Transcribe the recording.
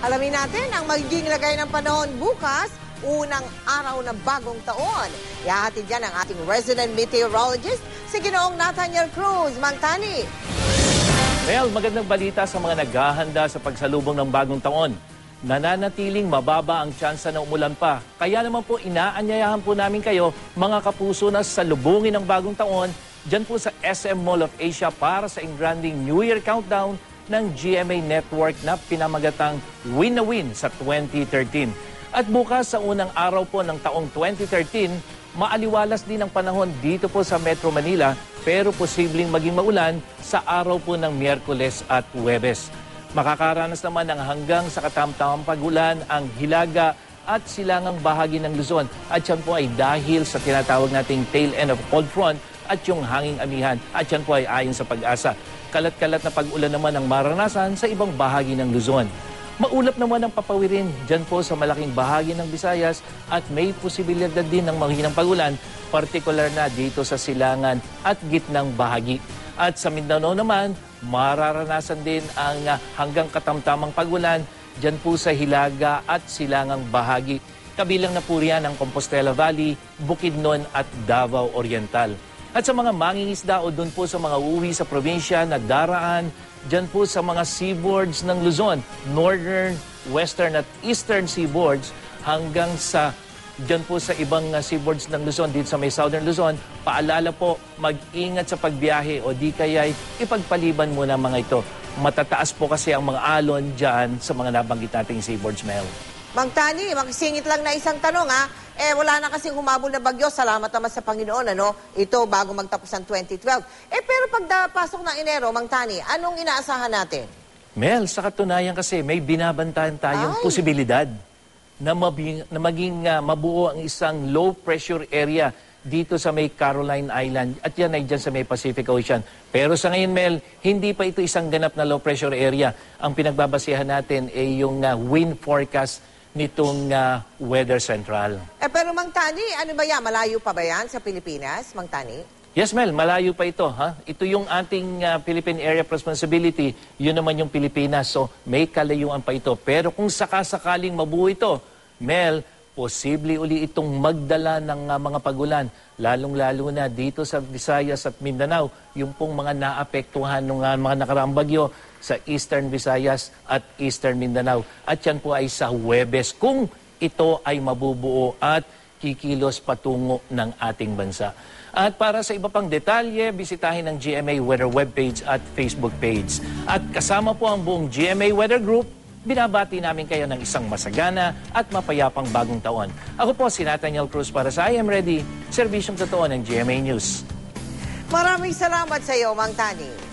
Alamin natin ang magiging lagay ng panahon bukas, unang araw ng bagong taon. Ihahatid dyan ang ating resident meteorologist, si Ginoong Nathaniel Cruz. Mang Tani. Mel, magandang balita sa mga naghahanda sa pagsalubong ng bagong taon. Nananatiling mababa ang tsansa na umulan pa. Kaya naman po inaanyayahan po namin kayo, mga kapuso, na salubungin ng bagong taon dyan po sa SM Mall of Asia para sa engranding New Year Countdown ng GMA Network na pinamagatang Win na Win sa 2013. At bukas sa unang araw po ng taong 2013, maaliwalas din ang panahon dito po sa Metro Manila pero posibleng maging maulan sa araw po ng Miyerkules at Huwebes. Makakaranas naman ng hanggang sa katamtamang pagulan ang Hilaga at silangang bahagi ng Luzon. At yan po ay dahil sa tinatawag nating tail end of cold front at yung hanging amihan. At yan po ay ayon sa Pag-asa. Kalat-kalat na pag-ulan naman ang maranasan sa ibang bahagi ng Luzon. Maulap naman ang papawirin dyan po sa malaking bahagi ng Visayas at may posibilidad din ng mahinang pag-ulan, partikular na dito sa silangan at gitnang bahagi. At sa Mindanao naman, mararanasan din ang hanggang katamtamang pag-ulan dyan po sa Hilaga at silangang bahagi. Kabilang na po riyan ang Compostela Valley, Bukidnon at Davao Oriental. At sa mga mangingisda o doon po sa mga uuwi sa probinsya na daraan, dyan po sa mga seaboards ng Luzon, northern, western at eastern seaboards, hanggang sa dyan po sa ibang seaboards ng Luzon, dito sa may southern Luzon, paalala po, mag-ingat sa pagbiyahe o di kaya'y ipagpaliban muna mga ito. Matataas po kasi ang mga alon dyan sa mga nabanggit nating seaboards, Mel. Mang Tani, magsingit lang na isang tanong wala na kasing humabol na bagyo, salamat naman sa Panginoon, Ito bago magtapos ang 2012. Pero pagpasok ng Enero, Mang Tani, anong inaasahan natin? Mel, sa katunayan kasi may binabantayan tayong posibilidad na maging mabuo ang isang low pressure area dito sa may Caroline Island at yan ay dyan sa may Pacific Ocean. Pero sa ngayon, Mel, hindi pa ito isang ganap na low pressure area. Ang pinagbabasihan natin ay yung wind forecast nitong Weather Central. Pero Mang Tani, ano ba yan? Malayo pa ba yan sa Pilipinas, Mang Tani? Yes, Mel, malayo pa ito. Ito yung ating Philippine Area of Responsibility. Yun naman yung Pilipinas. So, may kalayuan pa ito. Pero kung sakasakaling mabuo ito, Mel, posible uli itong magdala ng mga pagulan. Lalong-lalo na dito sa Visayas at Mindanao. Yung pong mga naapektuhan ng mga nakaraang bagyo sa Eastern Visayas at Eastern Mindanao. At yan po ay sa Huwebes kung ito ay mabubuo at kikilos patungo ng ating bansa. At para sa iba pang detalye, bisitahin ang GMA Weather webpage at Facebook page. At kasama po ang buong GMA Weather Group, binabati namin kayo ng isang masagana at mapayapang bagong taon. Ako po si Nathaniel Cruz para sa I Am Ready, serbisyong totoo ng GMA News. Maraming salamat sa iyo, Mang Tani.